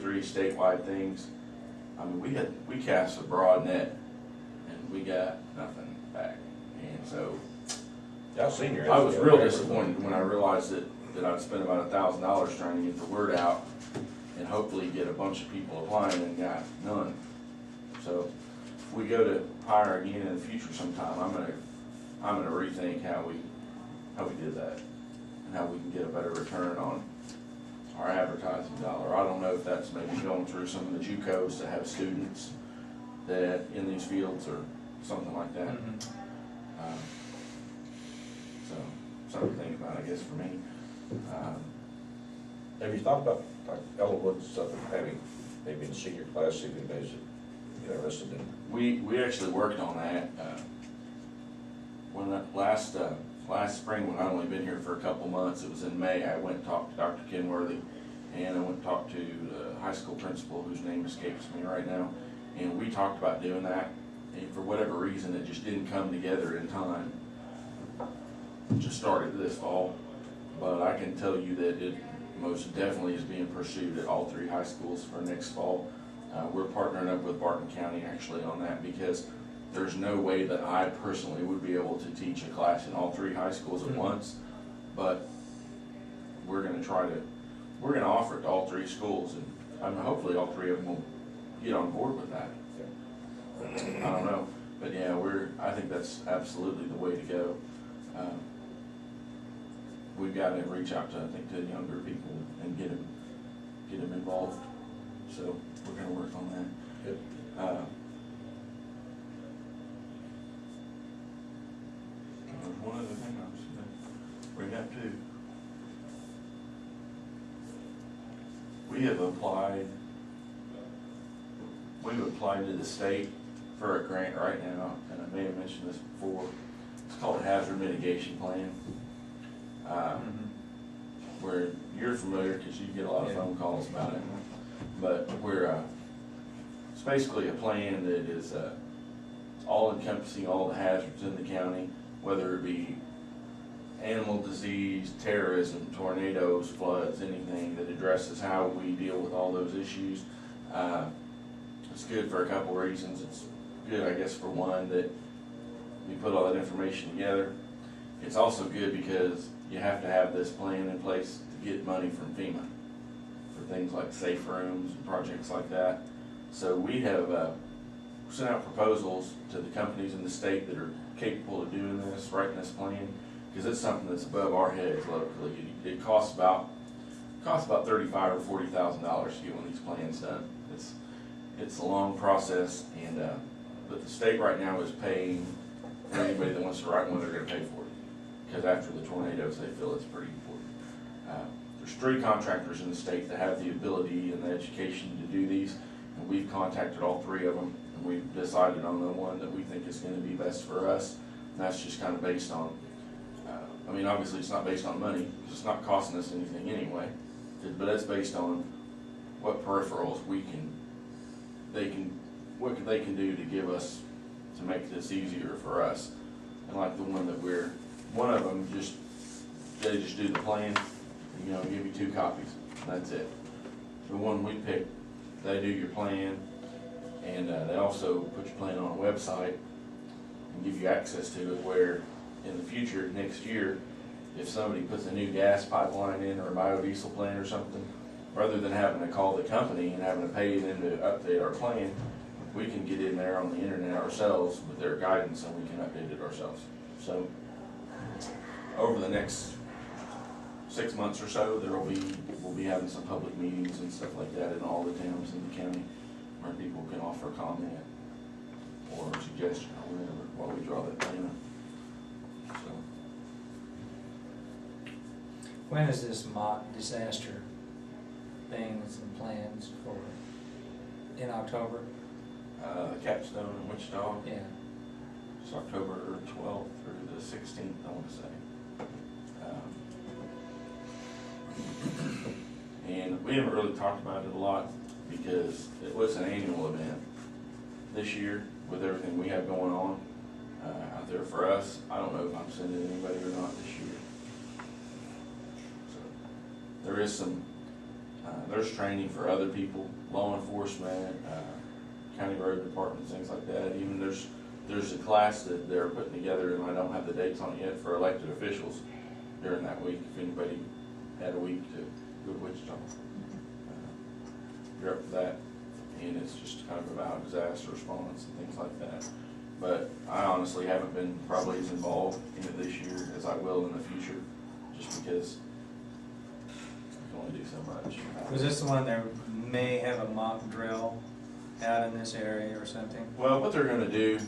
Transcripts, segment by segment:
3 statewide things. I mean, we cast a broad net and we got nothing back. And so Yeah, I've seen your. I was real disappointed when I realized that I'd spent about $1,000 trying to get the word out and hopefully get a bunch of people applying and got none. So if we go to hire again in the future sometime, I'm gonna rethink how we did that and how we can get a better return on our advertising dollar. I don't know if that's maybe going through some of the JUCOs to have students that in these fields or something like that. So something to think about, I guess, for me. Have you thought about like Ellenwood and stuff, having maybe in the senior class, see if anybody's interested in? We actually worked on that. When that last spring, when I'd only been here for a couple months, it was in May, I went and talked to Dr. Kenworthy, and I went and talked to the high school principal, whose name escapes me right now, and we talked about doing that, and for whatever reason, it just didn't come together in time. It just started this fall, but I can tell you that it most definitely is being pursued at all 3 high schools for next fall. We're partnering up with Barton County actually on that, because there's no way that I personally would be able to teach a class in all 3 high schools at once, but we're going to offer it to all 3 schools, and hopefully all 3 of them will get on board with that. I don't know, but yeah, I think that's absolutely the way to go. We've got to reach out to, I think, to younger people and get them involved. So we're going to work on that. Yep. There's one other thing I was going to bring up too. We've applied to the state for a grant right now, and I may have mentioned this before. It's called a hazard mitigation plan. Where you're familiar because you get a lot of phone calls about it, but it's basically a plan that is all encompassing all the hazards in the county, whether it be animal disease, terrorism, tornadoes, floods, anything that addresses how we deal with all those issues. It's good for a couple reasons. It's good, I guess, for one, that we put all that information together. It's also good because you have to have this plan in place to get money from FEMA for things like safe rooms and projects like that. So we have sent out proposals to the companies in the state that are capable of doing this, writing this plan, because it's something that's above our heads locally. It costs about $35,000 or $40,000 to get one of these plans done. It's a long process, and but the state right now is paying for anybody that wants to write one. They're going to pay for it, because after the tornadoes, they feel it's pretty important. There's 3 contractors in the state that have the ability and the education to do these, and we've contacted all 3 of them, and we've decided on the one that we think is going to be best for us. And that's just kind of based on, I mean, obviously it's not based on money, because it's not costing us anything anyway, but it's based on what peripherals what they can do to give us, to make this easier for us. And like the one that one of them they just do the plan, give you 2 copies, and that's it. The one we picked, they do your plan, and they also put your plan on a website and give you access to it, where in the future, next year, if somebody puts a new gas pipeline in or a biodiesel plant or something, rather than having to call the company and having to pay them to update our plan, we can get in there on the internet ourselves with their guidance, and we can update it ourselves. So over the next 6 months or so, we'll be having some public meetings and stuff like that in all the towns in the county, where people can offer comment or suggestion or whatever while we draw that plan up. So. When is this mock disaster things and plans for? In October? The capstone in Wichita. Yeah. It's October 12th through the 16th, I want to say. And we haven't really talked about it a lot because it was an annual event. This year, with everything we have going on out there for us, I don't know if I'm sending anybody or not this year. So there is some There's training for other people, law enforcement, county road departments, things like that. Even there's a class that they're putting together, and I don't have the dates on it yet, for elected officials during that week, if anybody had a week to go to Wichita. You're up for that, and it's just kind of about disaster response and things like that. But I honestly haven't been probably as involved in it this year as I will in the future, just because I can only do so much. Was this the one that may have a mock drill out in this area or something? Well, what they're gonna do,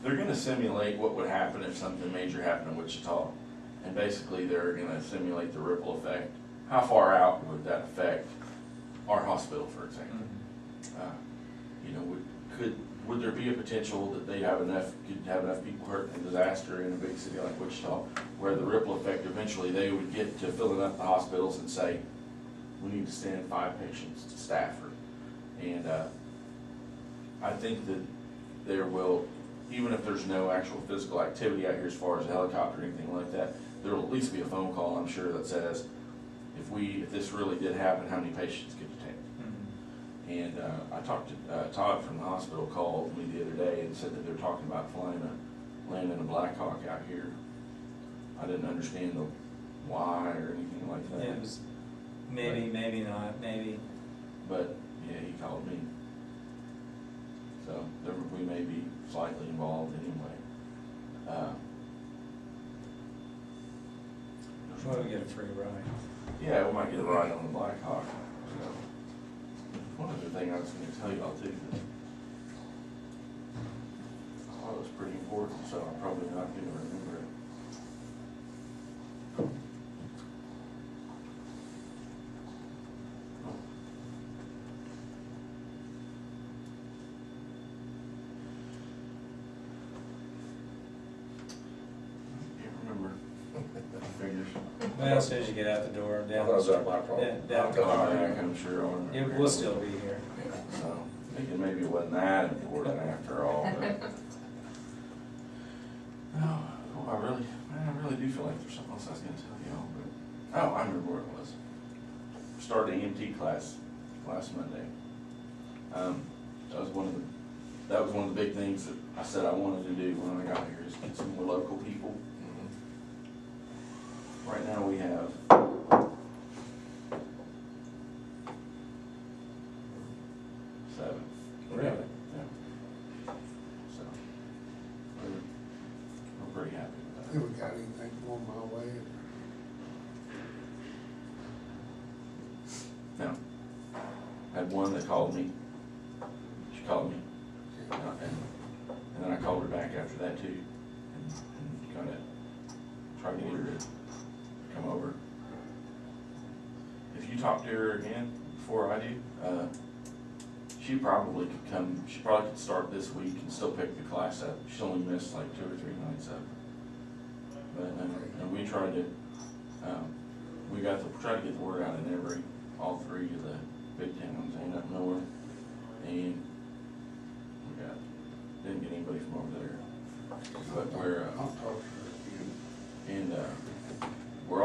they're gonna simulate what would happen if something major happened in Wichita. And basically, they're gonna simulate the ripple effect. How far out would that affect our hospital, for example? You know, would there be a potential that could have enough people hurt in a disaster in a big city like Wichita, where the ripple effect, eventually they would get to filling up the hospitals and say, we need to send 5 patients to Stafford. And I think that there will, even if there's no actual physical activity out here as far as a helicopter or anything like that, there will at least be a phone call, I'm sure, that says, if this really did happen, how many patients could you take? And I talked to Todd from the hospital, called me the other day and said that they're talking about landing a Black Hawk out here. I didn't understand the why or anything like that. Yeah, it was maybe, maybe not, maybe. But yeah, he called me. So we may be slightly involved anyway. Well, we get a free ride. Yeah, we might get a ride on the Black Hawk. So, one other thing I was going to tell y'all too, that I thought it was pretty important, so I'm probably not going to remember it. Can't remember. Figures. Well, as soon as you get out the door, I down thought it was the my problem. down the I'll hall. back, I'm sure I'll remember. It will still be here. So, thinking maybe it wasn't that important after all, but. Oh, I really do feel like there's something else I was gonna tell y'all, but, oh, I remember what it was. Started an EMT class last Monday. That was one of the big things that I said I wanted to do when I got here, is get some more local people. Right now we have 7. Really? Yeah. So, we're pretty happy with that. Have we got anything going my way? No. Had one that called me. She called me. And then I called her back after that too. And kind of tried to get her to come over. If you talk to her again before I do, she probably could come. She probably could start this week and still pick the class up. She's only missed like 2 or 3 nights of it. But and we tried to, tried to get the word out in all 3 of the big towns and up north, and didn't get anybody from over there. But I'll talk to her again. and we're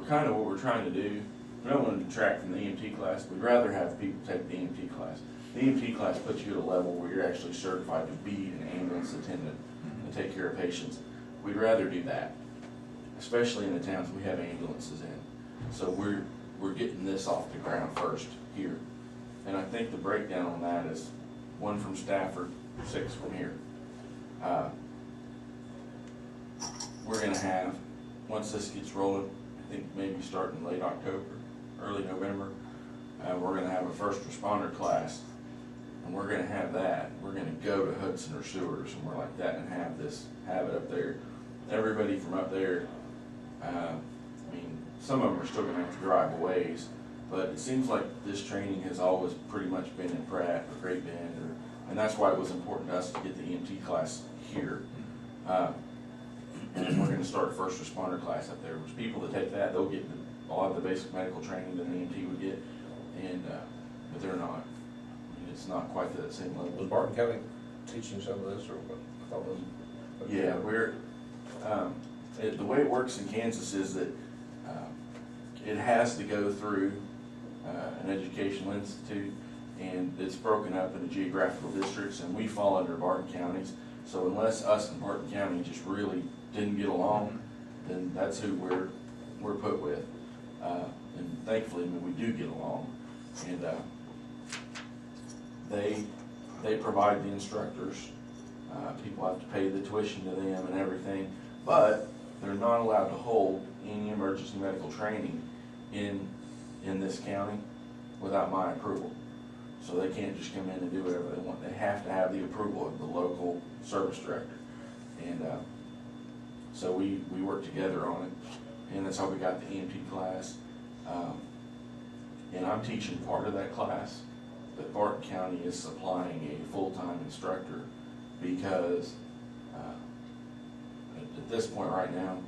kind of what we're trying to do. We don't want to detract from the EMT class. We'd rather have people take the EMT class. The EMT class puts you at a level where you're actually certified to be an ambulance attendant and take care of patients. We'd rather do that, especially in the towns we have ambulances in. So we're getting this off the ground first here. And I think the breakdown on that is 1 from Stafford, 6 from here. We're gonna have, once this gets rolling, I think maybe starting late October, early November, we're gonna have a first responder class, and we're gonna have that. We're gonna go to Hudson or Seward or somewhere like that and have it up there. Everybody from up there, I mean, some of them are still gonna have to drive a ways, but it seems like this training has always pretty much been in Pratt or Great Bend, and that's why it was important to us to get the EMT class here. And we're gonna start a first responder class up there. There's people that take that, they'll get a lot of the basic medical training that an EMT would get, and but they're not. I mean, it's not quite to that same level. Was Martin County teaching some of this, or what? I thought it was. Yeah, the way it works in Kansas is that it has to go through an educational institute, and it's broken up into geographical districts, and we fall under Barton counties. So unless us and Barton County just really didn't get along, then that's who we're put with. And thankfully, I mean, we do get along. And they provide the instructors. People have to pay the tuition to them and everything, but they're not allowed to hold any emergency medical training in this county without my approval. So they can't just come in and do whatever they want. They have to have the approval of the local service director. And so we work together on it, and that's how we got the EMT class. And I'm teaching part of that class, but Barton County is supplying a full-time instructor because at this point right now,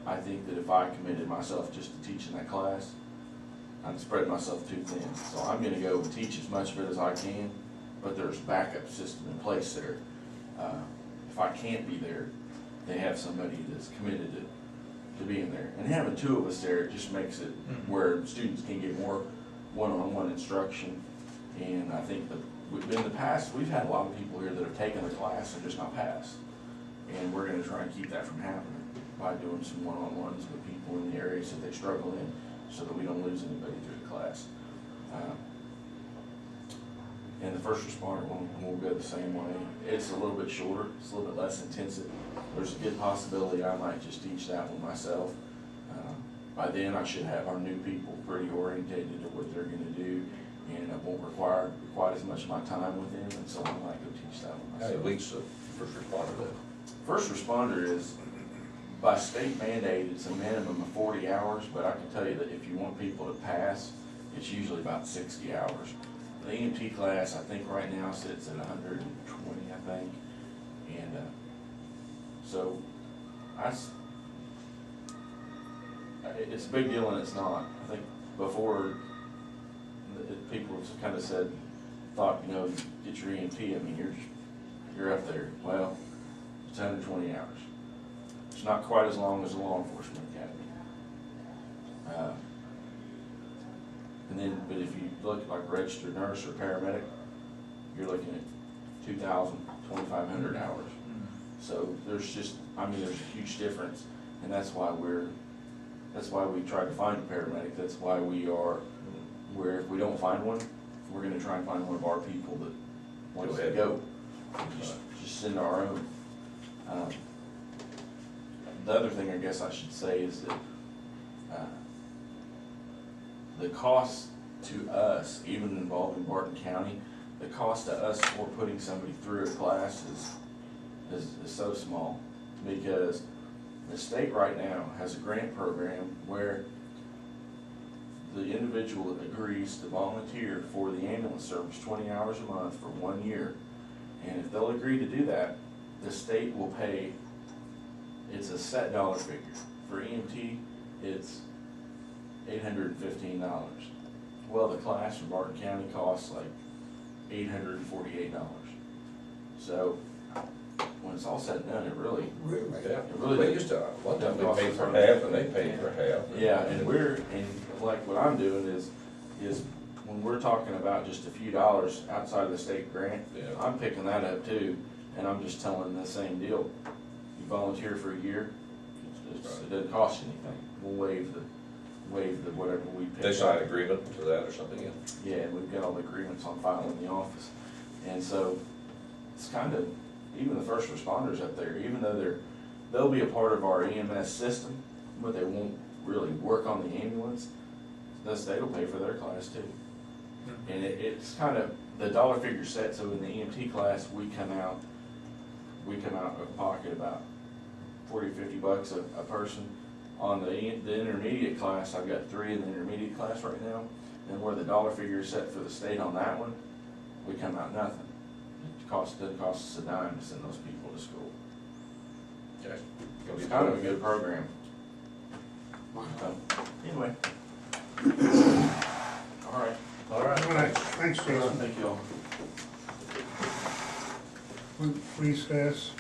I think that if I committed myself just to teaching that class, I'd spread myself too thin. So I'm gonna go and teach as much of it as I can, but there's backup system in place there. If I can't be there, they have somebody that's committed to being there. And having two of us there, it just makes it where students can get more one-on-one instruction. And I think that in the past, we've had a lot of people here that have taken the class and just not passed. And we're gonna try and keep that from happening by doing some one-on-ones with people in the areas that they struggle in, so that we don't lose anybody through the class. And the first responder one will go the same way. It's a little bit shorter, it's a little bit less intensive. There's a good possibility I might just teach that one myself. By then I should have our new people pretty orientated to what they're gonna do, and it won't require quite as much of my time with them, and so I might go teach that one How myself. many weeks of first responder then? First responder is, by state mandate, it's a minimum of 40 hours, but I can tell you that if you want people to pass, it's usually about 60 hours. The EMT class, I think right now sits at 120, I think. And so it's a big deal and it's not. I think before, people have kind of thought, you know, get your EMT, I mean, you're up there. Well, it's 120 hours. It's not quite as long as the law enforcement academy. But if you look like a registered nurse or paramedic, you're looking at 2,000, 2,500 hours. So there's just, I mean, there's a huge difference, and that's why we try to find a paramedic. That's why we are, where if we don't find one, we're gonna try and find one of our people that wants to go. Just send our own. The other thing I guess I should say is that the cost to us, even involving Barton County, the cost to us for putting somebody through a class is so small, because the state right now has a grant program where the individual agrees to volunteer for the ambulance service 20 hours a month for 1 year. And if they'll agree to do that, the state will pay, it's a set dollar figure. For EMT, it's $815. Well, the class in Barton County costs like $848. So when it's all said and done, it really, Yeah, It really we used to, one time we paid for half and they paid for half. yeah, and like what I'm doing is when we're talking about just a few dollars outside of the state grant, Yeah. I'm picking that up too, and I'm just telling the same deal. You volunteer for a year, it doesn't cost you anything. We'll waive the whatever we pay. They sign an agreement to that or something, yeah? Yeah, and we've got all the agreements on file in the office. And so it's kind of, even the first responders up there, even though they'll be a part of our EMS system, but they won't really work on the ambulance, the state will pay for their class too. And it's kind of, the dollar figure set, so in the EMT class, we come out of pocket about 40, 50 bucks a person. On the intermediate class, I've got 3 in the intermediate class right now, and where the dollar figure is set for the state on that one, we come out nothing. It doesn't cost us a dime to send those people to school. Okay. It's kind of a good program. Wow. Anyway. All right. All right. All right, thanks, Jason. Thank you all. Recess.